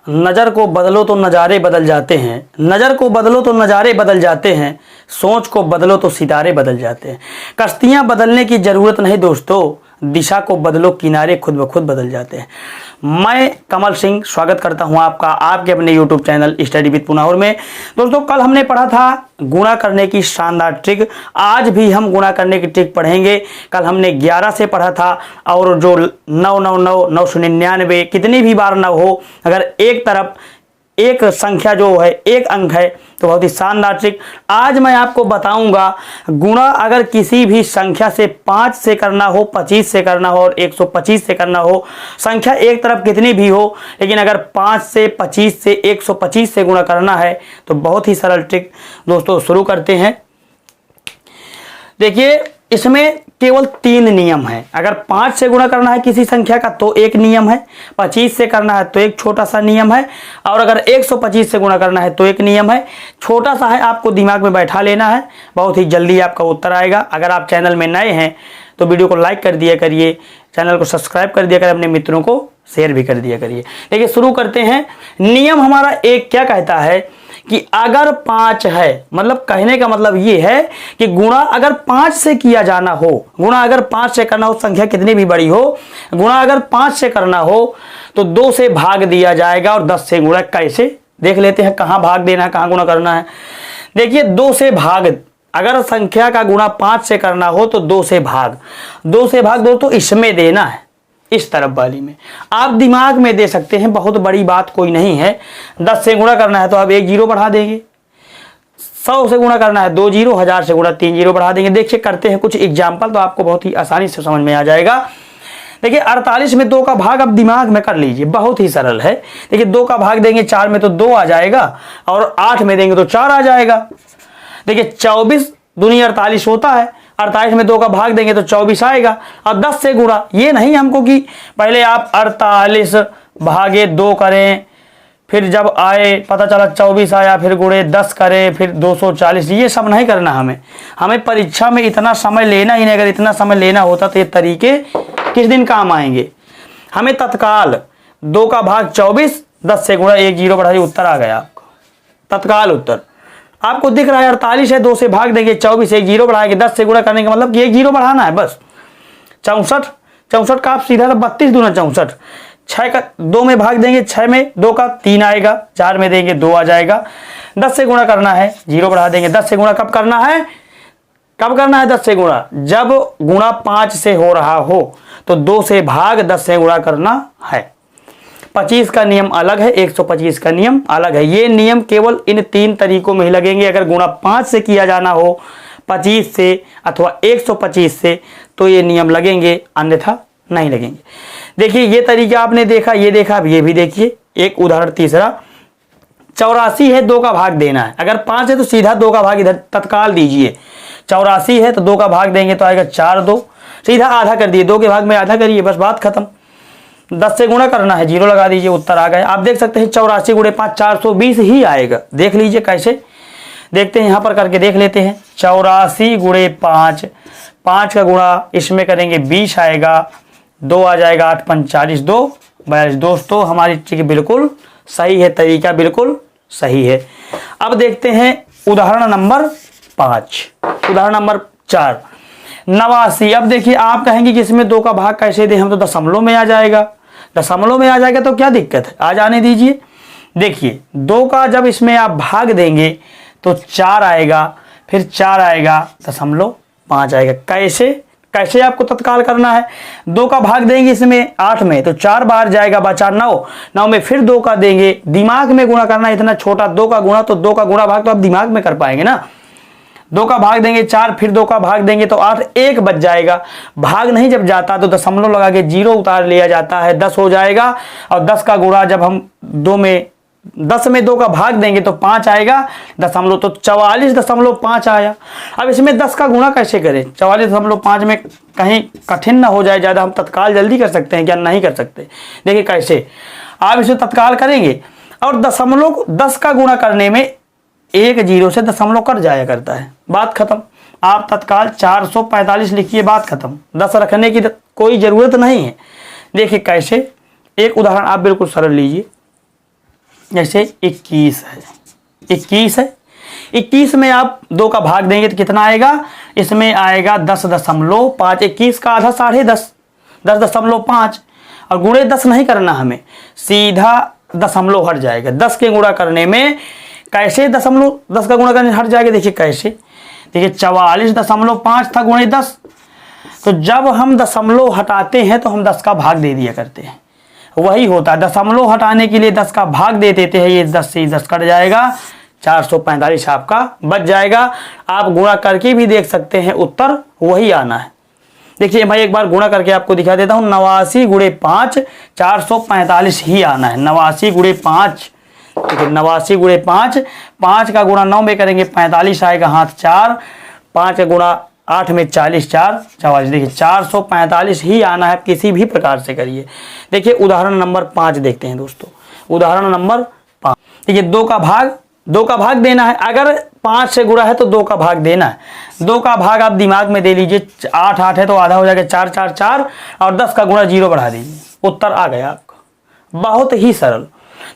नज़र को बदलो तो नज़ारे बदल जाते हैं, नज़र को बदलो तो नज़ारे बदल जाते हैं, सोच को बदलो तो सितारे बदल जाते हैं। कश्तियाँ बदलने की ज़रूरत नहीं दोस्तों, दिशा को बदलो किनारे खुद ब खुद बदल जाते हैं। मैं कमल सिंह स्वागत करता हूं आपका आपके अपने YouTube चैनल स्टडी विद पुनाउर में। दोस्तों कल हमने पढ़ा था गुणा करने की शानदार ट्रिक, आज भी हम गुणा करने की ट्रिक पढ़ेंगे। कल हमने 11 से पढ़ा था और जो 999 999 कितनी भी बार 9 हो, अगर एक तरफ एक संख्या जो है एक अंक है तो बहुत ही शानदार ट्रिक। आज मैं आपको बताऊंगा गुणा अगर किसी भी संख्या से 5 से करना हो, 25 से करना हो और 125 से करना हो, संख्या एक तरफ कितनी भी हो, लेकिन अगर 5 से 25 से 125 से गुणा करना है तो बहुत ही सरल ट्रिक। दोस्तों शुरू करते हैं। देखिए इसमें केवल 3 नियम है। अगर 5 से गुणा करना है किसी संख्या का तो एक नियम है, 25 से करना है तो एक छोटा सा नियम है, और अगर 125 से गुणा करना है तो एक नियम है। छोटा सा है, आपको दिमाग में बैठा लेना है, बहुत ही जल्दी आपका उत्तर आएगा। अगर आप चैनल में नए हैं तो वीडियो को लाइक कर दिया करिए, चैनल को सब्सक्राइब कर दिया करिए, अपने मित्रों को शेयर भी कर दिया करिए। देखिए शुरू करते हैं। नियम हमारा एक क्या कहता है कि अगर 5 है, मतलब कहने का मतलब ये है कि गुणा अगर 5 से किया जाना हो, गुणा अगर 5 से करना हो, संख्या कितनी भी बड़ी हो, गुणा अगर 5 से करना हो तो 2 से भाग दिया जाएगा और 10 से गुणा। कैसे देख लेते हैं, कहां भाग देना है, कहां गुणा करना है। देखिए 2 से भाग, अगर संख्या का गुणा 5 से करना हो तो 2 से भाग, 2 से भाग दोस्तों इसमें देना है, इस तरफ वाली में। आप दिमाग में दे सकते हैं, बहुत बड़ी बात कोई नहीं है। 10 से गुणा करना है तो आप 1 जीरो बढ़ा देंगे, 100 से गुणा करना है 2 जीरो, 1000 से गुणा 3 जीरो बढ़ा देंगे। देखिए करते हैं कुछ एग्जाम्पल तो आपको बहुत ही आसानी से समझ में आ जाएगा। देखिए 48 में 2 का भाग आप दिमाग में कर लीजिए, बहुत ही सरल है। देखिए 2 का भाग देंगे 4 में तो 2 आ जाएगा, और 8 में देंगे तो 4 आ जाएगा। देखिए 24 दूनी 48 होता है, 48 में 2 का भाग देंगे तो 24 आएगा। और 10 से गुणा, ये नहीं हमको कि पहले आप 48 भागे 2 करें, फिर जब आए पता चला 24 आया, फिर गुणे 10 करें, फिर 240, ये सब नहीं करना। हमें परीक्षा में इतना समय लेना ही नहीं। अगर इतना समय लेना होता तो ये तरीके किस दिन काम आएंगे। हमें तत्काल 2 का भाग 24, 10 से गुणा 1 जीरो बढ़ा, उत्तर आ गया आपका तत्काल उत्तर। आपको दिख रहा है 48 है, 2 से भाग देंगे 24, 1 जीरो बढ़ाएंगे, 10 से गुणा करने का मतलब कि 1 जीरो बढ़ाना है बस। 64 का आप सीधा 32 दूना 64, 6 का 2 में भाग देंगे, 6 में 2 का 3 आएगा, 4 में देंगे 2 आ जाएगा। 10 से गुणा करना है, जीरो बढ़ा देंगे। 10 से गुणा कब करना है, 10 से गुणा जब गुणा 5 से हो रहा हो तो 2 से भाग 10 से गुणा करना है। 25 का नियम अलग है, 125 का नियम अलग है। ये नियम केवल इन 3 तरीकों में ही लगेंगे। अगर गुणा 5 से किया जाना हो, 25 से अथवा 125 से, तो ये नियम लगेंगे, अन्यथा नहीं लगेंगे। देखिए ये तरीका आपने देखा, ये देखा, अब ये भी देखिए। एक उदाहरण तीसरा, 84 है, 2 का भाग देना है। अगर 5 है तो सीधा 2 का भाग इधर तत्काल दीजिए। 84 है तो 2 का भाग देंगे तो आएगा 4 2, सीधा आधा कर दिए, 2 के भाग में आधा करिए, बस बात खत्म। 10 से गुणा करना है, जीरो लगा दीजिए, उत्तर आ गए। आप देख सकते हैं 84 गुणे 5 420 ही आएगा। देख लीजिए कैसे, देखते हैं यहाँ पर करके देख लेते हैं। 84 गुणे 5, 5 का गुणा इसमें करेंगे 20 आएगा, 2 आ जाएगा, 8 5 40, 2 42। दोस्तों हमारी ट्रिक बिल्कुल सही है, तरीका बिल्कुल सही है। अब देखते हैं उदाहरण नंबर 5, उदाहरण नंबर 4, 89। अब देखिए आप कहेंगे कि इसमें 2 का भाग कैसे दें, हम तो दशमलव में आ जाएगा। दशमलव में आ जाएगा तो क्या दिक्कत है, आ जाने दीजिए। देखिए 2 का जब इसमें आप भाग देंगे तो 4 आएगा, फिर 4 आएगा, 0.5 आएगा। कैसे आपको तत्काल करना है, 2 का भाग देंगे इसमें 8 में तो 4 बार जाएगा, बचा 9, 9 में फिर 2 का देंगे, दिमाग में गुणा करना। इतना छोटा 2 का गुणा, तो 2 का गुणा भाग तो आप दिमाग में कर पाएंगे ना। 2 का भाग देंगे 4, फिर 2 का भाग देंगे तो 8, 1 बच जाएगा। भाग नहीं जब जाता तो दशमलव लगा के 0 उतार लिया जाता है, 10 हो जाएगा। और 10 का गुणा जब हम 10 में 2 का भाग देंगे तो 5 आएगा, दशमलव, तो 44.5 आया। अब इसमें 10 का गुणा कैसे करें, 44.5 में कहीं कठिन ना हो जाए ज़्यादा, हम तत्काल जल्दी कर सकते हैं क्या, नहीं कर सकते। देखिए कैसे आप इसे तत्काल करेंगे, और दशमलव 10 का गुणा करने में 1 जीरो से दशमलव कट जाया करता है, बात खत्म। आप तत्काल 445 लिखिए, बात खत्म। 10 रखने की कोई ज़रूरत नहीं है। देखिए कैसे, एक उदाहरण आप बिल्कुल सरल लीजिए। जैसे 21 है, 21 है, 21 में आप 2 का भाग देंगे तो कितना आएगा, इसमें आएगा 10.5, 21 का आधा 10.5, 10.5 और गुणे 10 नहीं करना हमें, सीधा दशमलव हट जाएगा। 10 के गुणा करने में कैसे दशमलव 10 का गुणा करने हट जाएगा, देखिए कैसे, देखिए 44.5 था गुणे 10, तो जब हम दशमलव हटाते हैं तो हम 10 का भाग दे दिया करते हैं, वही होता है। दशमलव हटाने के लिए 10 का भाग दे देते हैं, ये 10 से 10 कट जाएगा, 445 आपका बच जाएगा। आप गुणा करके भी देख सकते हैं, उत्तर वही आना है। देखिए भाई एक बार गुणा करके आपको दिखा देता हूँ, 89 गुणे 5 445 ही आना है। 89 गुणे 5, देखिए 89 गुणे 5, 5 का गुणा 9 में करेंगे 45 आएगा, हाथ 4, 5 का गुणा 8 में 40, 4 44, देखिए 445 ही आना है, किसी भी प्रकार से करिए। देखिए उदाहरण नंबर 5 देखते हैं दोस्तों, उदाहरण नंबर 5। देखिए 2 का भाग देना है, अगर 5 से गुणा है तो 2 का भाग देना है। 2 का भाग आप दिमाग में दे लीजिए, 8 8 है तो आधा हो जाएगा 4 4 4 और 10 का गुणा 0 बढ़ा दीजिए, उत्तर आ गया आपका, बहुत ही सरल।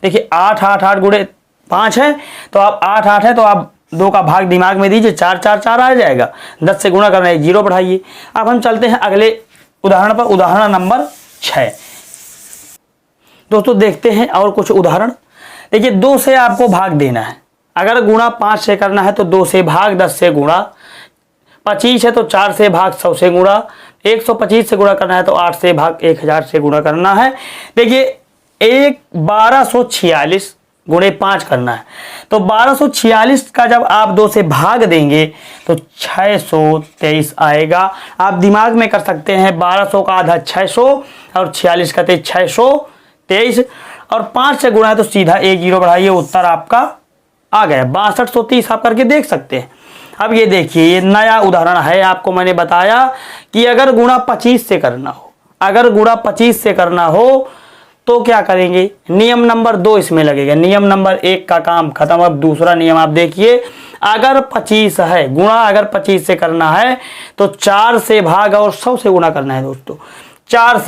देखिए 8 8 8 गुणे 5 है तो आप 8 8 है तो आप 2 का भाग दिमाग में दीजिए, 4 4 4 आ जाएगा, 10 से गुणा करना है 0 बढ़ाइए। अब हम चलते हैं अगले उदाहरण पर, उदाहरण नंबर 6 दोस्तों देखते हैं और कुछ उदाहरण। देखिए 2 से आपको भाग देना है, अगर गुणा 5 से करना है तो 2 से भाग 10 से गुणा, 25 है तो 4 से भाग 100 से गुणा, 125 से गुणा करना है तो 8 से भाग 1000 से गुणा करना है। देखिए 1246 गुणे 5 करना है, तो 1246 का जब आप 2 से भाग देंगे तो 623 आएगा। आप दिमाग में कर सकते हैं, 1200 का आधा 600 और 46 का 623 और 5 से गुणा है तो सीधा 1 0 बढ़ाइए, उत्तर आपका आ गया 6230। आप करके देख सकते हैं। अब ये देखिए, ये नया उदाहरण है, आपको मैंने बताया कि अगर गुणा 25 से करना हो, अगर गुणा 25 से करना हो तो क्या करेंगे, नियम नंबर 2 इसमें लगेगा। नियम नंबर 1 का काम खत्म। अब दूसरा नियम आप देखिए, अगर 25 है, गुणा अगर 25 से करना है तो 4 से भाग और 100 से गुणा करना है दोस्तों। 4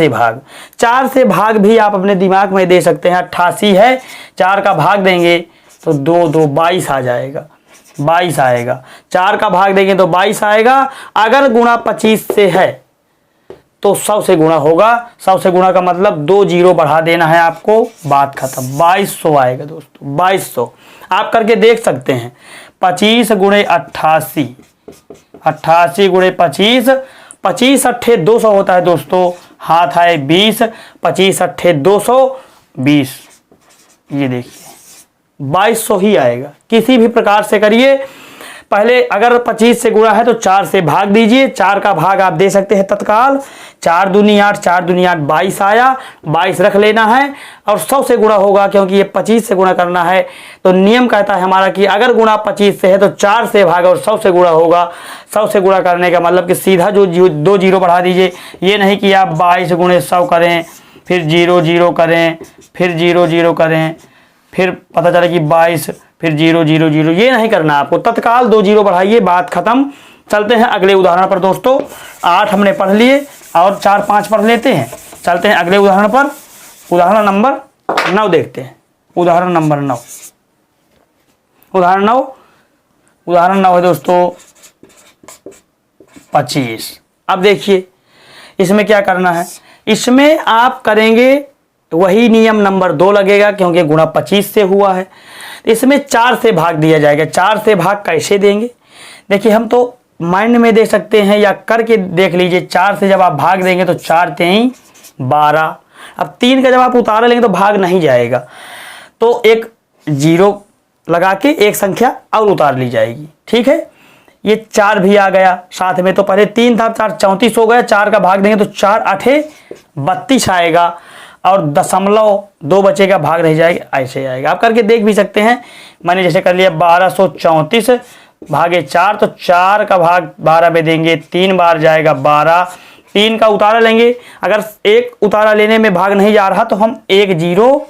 से भाग भी आप अपने दिमाग में दे सकते हैं। 88 है, 4 का भाग देंगे तो 2 2 22 आ जाएगा, 22 आएगा। 4 का भाग देंगे तो 22 आएगा। अगर गुणा 25 से है तो 100 से गुणा होगा। 100 से गुणा का मतलब 2 0 बढ़ा देना है आपको, बात खत्म। 2200 आएगा दोस्तों, 2200 आप करके देख सकते हैं। 25 गुणे 88, 88 गुणे 25, 25 अट्ठे 200 होता है दोस्तों, हाथ आए 20, 25 अट्ठे 220, ये देखिए 2200 ही आएगा। किसी भी प्रकार से करिए। पहले अगर 25 से गुणा है तो 4 से भाग दीजिए, 4 का भाग आप दे सकते हैं तत्काल। 4 दूनी 8, 4 दूनी 8, 22 आया, 22 रख लेना है और 100 से गुणा होगा, क्योंकि ये 25 से गुणा करना है। तो नियम कहता है हमारा कि अगर गुणा 25 से है तो 4 से भाग और 100 से गुणा होगा। 100 से गुणा करने का मतलब कि सीधा जो 2 0 बढ़ा दीजिए। ये नहीं कि आप 22 गुणे 100 करें, फिर 0 0 करें, फिर 0 0 करें, फिर पता चले कि 22, फिर 0 0 0, ये नहीं करना आपको। तत्काल 2 0 बढ़ाइए, बात खत्म। चलते हैं अगले उदाहरण पर दोस्तों। 8 हमने पढ़ लिए और 4 5 पढ़ लेते हैं। चलते हैं अगले उदाहरण पर, उदाहरण नंबर 9 देखते हैं। उदाहरण नंबर 9, उदाहरण 9 है दोस्तों 25। अब देखिए इसमें क्या करना है, इसमें आप करेंगे वही नियम नंबर 2 लगेगा, क्योंकि गुणा 25 से हुआ है। इसमें 4 से भाग दिया जाएगा। 4 से भाग कैसे देंगे, देखिए हम तो माइंड में दे सकते हैं या करके देख लीजिए। 4 से जब आप भाग देंगे तो 4 3 12। अब 3 का जब आप उतारा लेंगे तो भाग नहीं जाएगा, तो एक 0 लगा के एक संख्या और उतार ली जाएगी, ठीक है। ये 4 भी आ गया साथ में, तो पहले 3 था, 4 34 हो गया। 4 का भाग देंगे तो 4 8 32 आएगा और 0.2 बचेगा, भाग रह जाएगा, ऐसे आएगा। आप करके देख भी सकते हैं। मैंने जैसे कर लिया 1234 भागे 4, तो 4 का भाग 12 में देंगे, 3 बार जाएगा 12। 3 का उतारा लेंगे, अगर एक उतारा लेने में भाग नहीं जा रहा तो हम 1 0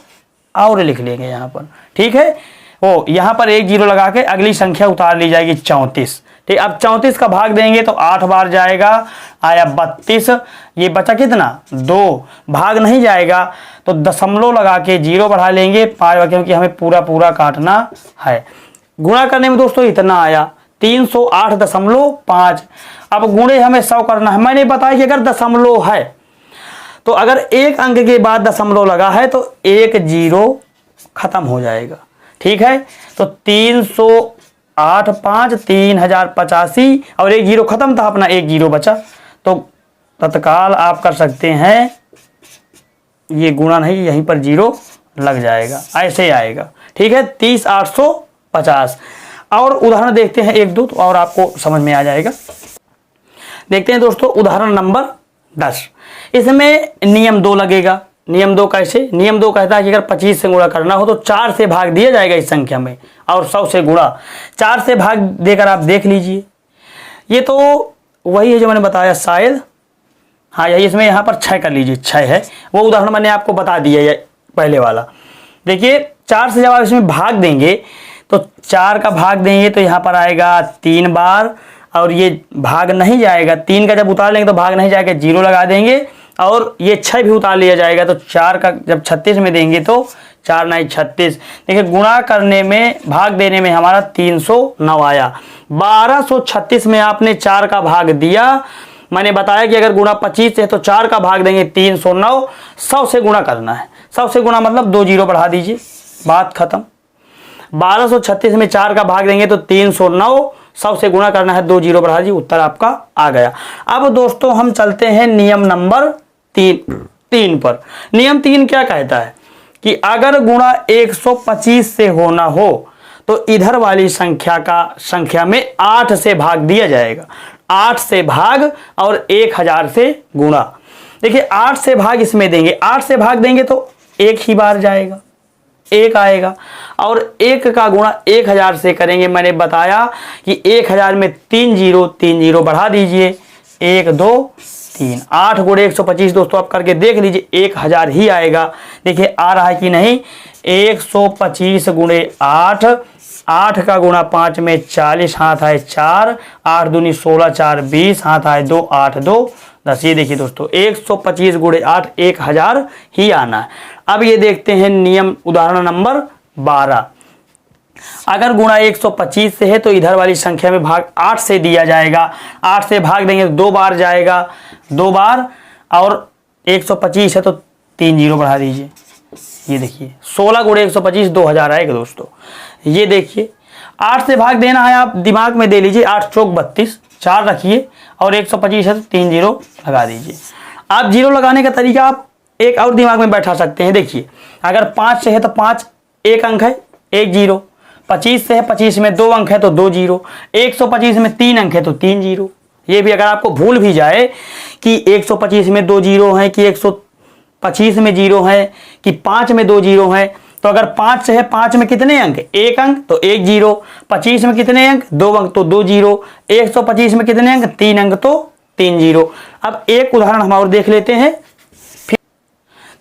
और लिख लेंगे यहाँ पर, ठीक है। वो यहाँ पर 1 0 लगा के अगली संख्या उतार ली जाएगी 34। ठीक, अब 34 का भाग देंगे तो 8 बार जाएगा, आया 32। ये बचा कितना 2, भाग नहीं जाएगा तो दशमलव लगा के 0 बढ़ा लेंगे 5, क्योंकि हमें पूरा पूरा काटना है। गुणा करने में दोस्तों इतना आया 308.5। अब गुणे हमें 100 करना है। मैंने बताया कि अगर दशमलव है तो अगर एक अंक के बाद दशमलव लगा है तो एक 0 खत्म हो जाएगा, ठीक है। तो 308.5 3085 और एक 0 खत्म था अपना, एक 0 बचा, तो तत्काल आप कर सकते हैं, ये गुणा नहीं यहीं पर 0 लग जाएगा, ऐसे आएगा, ठीक है। 30,850। और उदाहरण देखते हैं 1 2 तो और आपको समझ में आ जाएगा। देखते हैं दोस्तों उदाहरण नंबर 10। इसमें नियम 2 लगेगा। नियम 2 कैसे? नियम 2 कहता है कि अगर 25 से गुणा करना हो तो 4 से भाग दिया जाएगा इस संख्या में, और 100 से गुणा। 4 से भाग देकर आप देख लीजिए, ये तो वही है जो मैंने बताया शायद, हाँ यही। इसमें यहाँ पर 6 कर लीजिए, 6 है, वो उदाहरण मैंने आपको बता दिया है पहले वाला। देखिए 4 से जब आप इसमें भाग देंगे तो 4 का भाग देंगे तो यहाँ पर आएगा 3 बार, और ये भाग नहीं जाएगा, 3 का जब उतार लेंगे तो भाग नहीं जाएगा, 0 लगा देंगे, और ये 6 भी उतार लिया जाएगा। तो 4 का जब 36 में देंगे तो 4 9 36। देखिए गुणा करने में भाग देने में हमारा 309 आया। 1236 में आपने 4 का भाग दिया। मैंने बताया कि अगर गुणा 25 है तो 4 का भाग देंगे 309। 100 से गुणा करना है, 100 से गुणा मतलब 2 0 बढ़ा दीजिए, बात खत्म। 1236 में 4 का भाग देंगे तो 309, 100 से गुणा करना है, 2 0 बढ़ा दीजिए, उत्तर आपका आ गया। अब दोस्तों हम चलते हैं नियम नंबर 3 पर। नियम 3 क्या कहता है कि अगर गुणा 125 से होना हो तो इधर वाली संख्या में 8 से भाग दिया जाएगा। 8 से भाग और 1000 से गुणा। देखिए 8 से भाग इसमें देंगे, 8 से भाग देंगे तो एक ही बार जाएगा, 1 आएगा, और 1 का गुणा 1000 से करेंगे। मैंने बताया कि 1000 में 3 0 बढ़ा दीजिए, 1 2 3, 8 गुणे 125 दोस्तों आप करके देख लीजिए, 1000 ही आएगा। देखिए आ रहा है कि नहीं, 125 गुणे 8, 8 का गुणा 5 में 40, हाथ आए 4, 8 दूनी 16, 4 20, हाथ आए 2, 8 2 10। ये देखिए दोस्तों 125 गुणे 8, 1000 ही आना है। अब ये देखते हैं नियम उदाहरण नंबर 12। अगर गुणा 125 से है तो इधर वाली संख्या में भाग 8 से दिया जाएगा। 8 से भाग देंगे तो 2 बार जाएगा, 2 बार, और 125 है तो 3 0 बढ़ा दीजिए। ये देखिए 16 गुणे 125 2000 आएगा दोस्तों। ये देखिए 8 से भाग देना है, आप दिमाग में दे लीजिए, 8 चौक 32, 4 रखिए, और 125 है तो 3 0 लगा दीजिए। आप 0 लगाने का तरीका आप एक और दिमाग में बैठा सकते हैं। देखिए अगर 5 से है तो 5 एक अंक है, 1 0। 25 से है, 25 में 2 अंक है तो 2 0। 125 में 3 अंक है तो 3 0। ये भी अगर आपको भूल भी जाए कि 125 में 2 0 है, कि 125 में 0 है, कि 5 में 2 0 है, तो अगर 5 से है, 5 में कितने अंक? 1 अंक तो 1 0। 25 में कितने अंक? 2 अंक तो 2 0। 125 में कितने अंक? 3 अंक तो 3 0। अब एक उदाहरण हम और देख लेते हैं।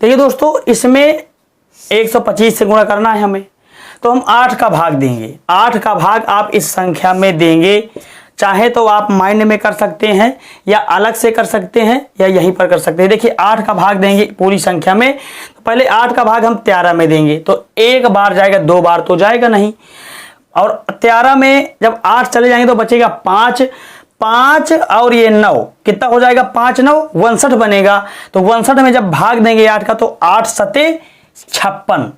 देखिए दोस्तों इसमें 125 से गुणा करना है हमें, तो हम 8 का भाग देंगे। 8 का भाग आप इस संख्या में देंगे, चाहे तो आप माइंड में कर सकते हैं या अलग से कर सकते हैं या यहीं पर कर सकते हैं। देखिए 8 का भाग देंगे पूरी संख्या में, तो पहले 8 का भाग हम 13 में देंगे, तो 1 बार जाएगा, 2 बार तो जाएगा नहीं, और 13 में जब 8 चले जाएंगे तो बचेगा 5 और ये 9, कितना हो जाएगा? 5 9 59 बनेगा। तो 59 में जब भाग देंगे 8 का तो 8 सते 56।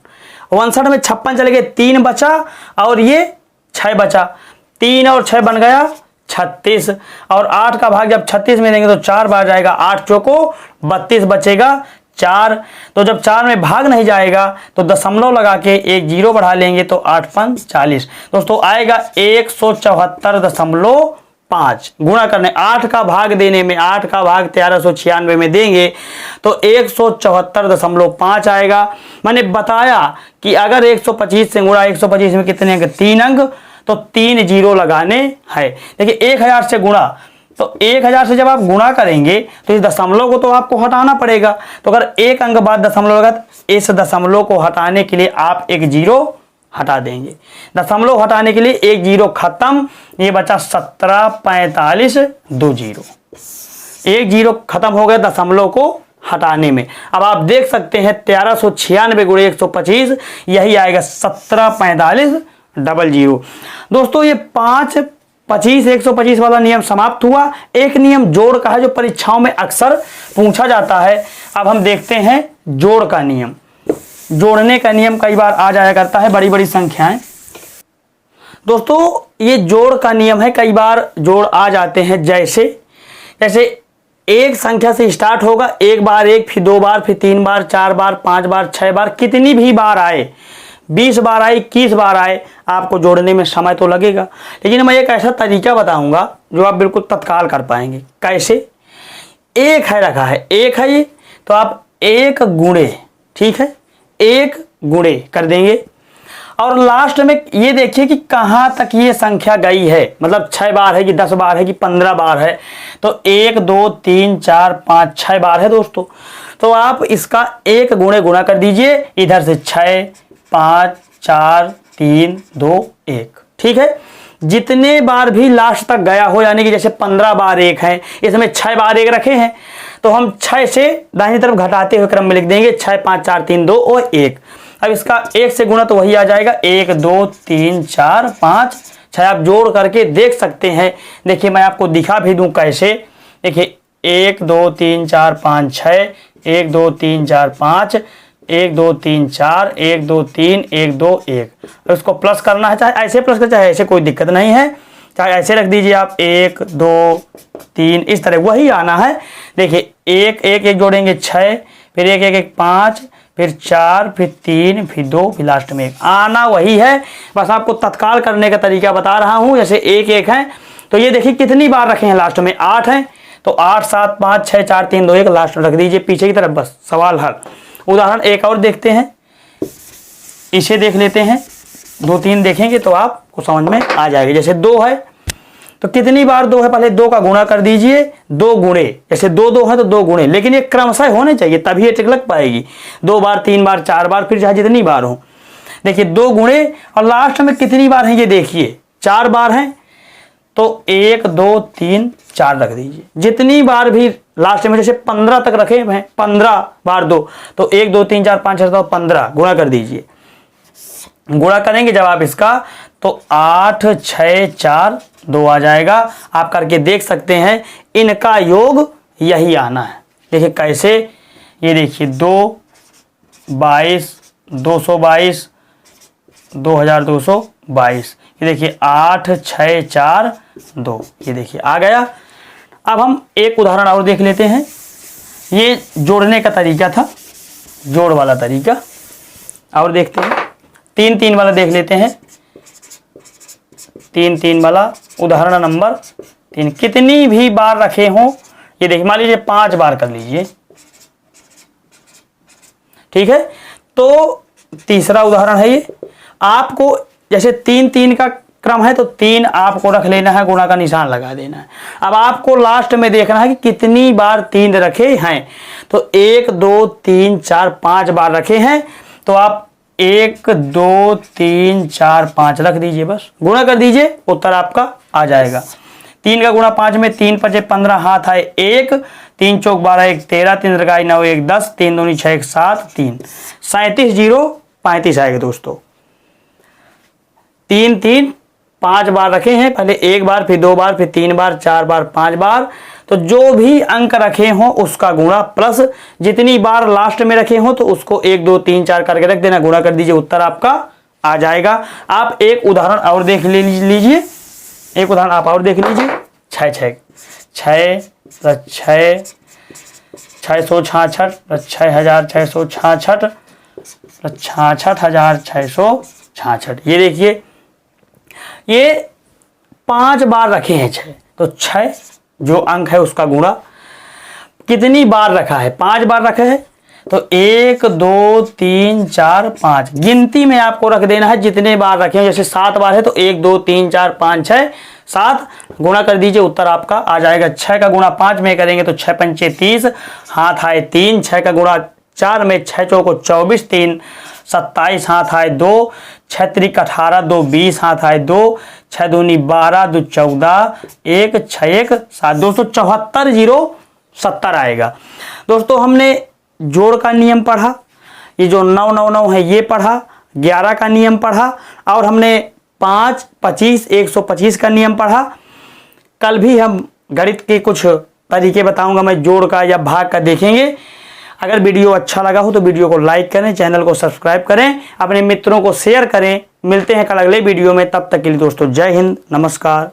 59 में 56 चले गए, 3 बचा और ये 6 बचा, 3 और 6 बन गया 36, और 8 का भाग जब 36 में देंगे तो 4 बार जाएगा, 8 चौको 32 बचेगा 4। तो जब 4 में भाग नहीं जाएगा तो दशमलव लगा के 1 0 बढ़ा लेंगे तो 8 5 40 दोस्तों आएगा 174.5। गुणा करने 8 का भाग देने में, 8 का भाग 1396 में देंगे तो 174.5 आएगा। मैंने बताया कि अगर 125 से गुणा 125 में कितने अंक? 3 अंक, तो 3 0 लगाने हैं। देखिए 1000 से गुणा, तो 1000 से जब आप गुणा करेंगे तो इस दशमलव को तो आपको हटाना पड़ेगा। तो अगर एक अंक बाद दशमलव लगा, इस दशमलव को हटाने के लिए आप 1 0 हटा देंगे। दशमलव हटाने के लिए एक जीरो खत्म, ये बचा 17 45 2 जीरो, एक जीरो खत्म हो गया दशमलव को हटाने में। अब आप देख सकते हैं 1396 गुणे 125 यही आएगा 17 45 00। दोस्तों ये 5 25 125 वाला नियम समाप्त हुआ। एक नियम जोड़ का है जो परीक्षाओं में अक्सर पूछा जाता है। अब हम देखते हैं जोड़ का नियम। जोड़ने का नियम कई बार आ जाया करता है, बड़ी बड़ी संख्याएं। दोस्तों ये जोड़ का नियम है, कई बार जोड़ आ जाते हैं। जैसे एक संख्या से स्टार्ट होगा, एक बार एक, फिर 2 बार, फिर 3 बार, 4 बार, 5 बार, 6 बार, कितनी भी बार आए, 20 बार आए, 21 बार आए, आपको जोड़ने में समय तो लगेगा। लेकिन मैं एक ऐसा तरीका बताऊंगा जो आप बिल्कुल तत्काल कर पाएंगे। कैसे? एक है रखा है, एक है ये, तो आप एक गुणे, ठीक है, एक गुणे कर देंगे और लास्ट में ये देखिए कि कहां तक ये संख्या गई है, मतलब 6 बार है कि 10 बार है कि 15 बार है। तो 1 2 3 4 5 6 बार है दोस्तों। तो आप इसका एक गुणे गुणा कर दीजिए, इधर से 6 5 4 3 2 1, ठीक है। जितने बार भी लास्ट तक गया हो, यानी कि जैसे 15 बार एक है, इसमें 6 बार एक रखे हैं, तो हम 6 से दाहिनी तरफ घटाते हुए क्रम में लिख देंगे 6 5 4 3 2 और 1। अब इसका 1 से गुणा तो वही आ जाएगा 1 2 3 4 5 6। आप जोड़ करके देख सकते हैं। देखिए मैं आपको दिखा भी दूं कैसे। देखिए 1 2 3 4 5 6, 1 2 3 4 5, 1 2 3 4, 1 2 3 1 2 1। इसको प्लस करना है, चाहे ऐसे प्लस कर चाहे ऐसे, कोई दिक्कत नहीं है। चाहे ऐसे रख दीजिए आप 1 2 3, इस तरह वही आना है। देखिए 1 1 1 जोड़ेंगे 6, फिर 1 1 1 5, फिर 4, फिर 3, फिर 2, फिर लास्ट में 1, आना वही है। बस आपको तत्काल करने का तरीका बता रहा हूं। जैसे 1 1 है तो ये देखिए कितनी बार रखे हैं, लास्ट में 8 है, तो 8 7 5 6 4 3 2 1 लास्ट में रख दीजिए पीछे की तरफ, बस सवाल हल। उदाहरण एक और देखते हैं, इसे देख लेते हैं। 2 3 देखेंगे तो आपको समझ में आ जाएगा। जैसे 2 है तो कितनी बार 2 है, पहले 2 का गुणा कर दीजिए, 2 गुणे, जैसे 2 2 है तो 2 गुणे, लेकिन ये क्रमशः होने चाहिए तभी ये टिक लग पाएगी। 2 बार 3 बार 4 बार, फिर चाहे जितनी बार हो। देखिए 2 गुणे और लास्ट में कितनी बार है ये देखिए, 4 बार है, तो 1 2 3 4 रख दीजिए। जितनी बार भी लास्ट में, जैसे 15 तक रखे हैं, 15 बार 2, तो 1 2 3 4 5 6 7 15 गुणा कर दीजिए। गुणा करेंगे जब आप इसका तो 8 6 4 2 आ जाएगा। आप करके देख सकते हैं, इनका योग यही आना है। देखिए कैसे, ये देखिए 2 22 222 2222, ये देखिए 8 6 4 2, ये देखिए आ गया। अब हम एक उदाहरण और देख लेते हैं। ये जोड़ने का तरीका था, जोड़ वाला तरीका, और देखते हैं 3 3 वाला देख लेते हैं। 3 3 वाला उदाहरण नंबर 3, कितनी भी बार रखे हों, ये देखिए मान लीजिए 5 बार कर लीजिए, ठीक है। तो तीसरा उदाहरण है ये। आपको जैसे 3 3 का क्रम है तो 3 आपको रख लेना है, गुणा का निशान लगा देना है। अब आपको लास्ट में देखना है कि कितनी बार 3 रखे हैं, तो 1 2 3 4 5 बार रखे हैं, तो आप 1 2 3 4 5 रख दीजिए, बस गुणा कर दीजिए, उत्तर आपका आ जाएगा। 3 का गुणा 5 में, 3 5 15, हाथ आए 1, 3 चौक 12 1 13, 3 रकाई 9 1 10, 3 दूनी 6 1 7 3, 37 0 35 आएगा दोस्तों। 3 3 5 बार रखे हैं, पहले 1 बार, फिर 2 बार, फिर 3 बार, 4 बार, 5 बार, तो जो भी अंक रखे हों उसका गुणा प्लस जितनी बार लास्ट में रखे हों तो उसको 1 2 3 4 करके रख देना, गुणा कर दीजिए, उत्तर आपका आ जाएगा। आप एक उदाहरण और देख लीजिए, एक उदाहरण आप और देख लीजिए। 6 6 6 6 666 6666 66,666, ये देखिए ये 5 बार रखे हैं 6, तो 6 जो अंक है उसका गुणा कितनी बार रखा है, 5 बार रखा है, तो 1 2 3 4 5 गिनती में आपको रख देना है जितने बार रखे हैं। जैसे 7 बार है तो 1 2 3 4 5 6 7 गुणा कर दीजिए, उत्तर आपका आ जाएगा। 6 का गुणा 5 में करेंगे तो 6 पंचे 30, हाथ आए 3, 6 का गुणा 4 में 6 चौको 24, 3 27 हाथ आए 2, 6 त्रिक 18, 2 20 हाथ आए 2, 6 दूनी 12, 2 14, 1 6 1 7, 274 0 70 आएगा। दोस्तों हमने जोड़ का नियम पढ़ा, ये जो 9 9 9 है ये पढ़ा, 11 का नियम पढ़ा और हमने 5 25 125 का नियम पढ़ा। कल भी हम गणित के कुछ तरीके बताऊंगा मैं, जोड़ का या भाग का देखेंगे। अगर वीडियो अच्छा लगा हो तो वीडियो को लाइक करें, चैनल को सब्सक्राइब करें, अपने मित्रों को शेयर करें। मिलते हैं कल अगले वीडियो में, तब तक के लिए दोस्तों जय हिंद, नमस्कार।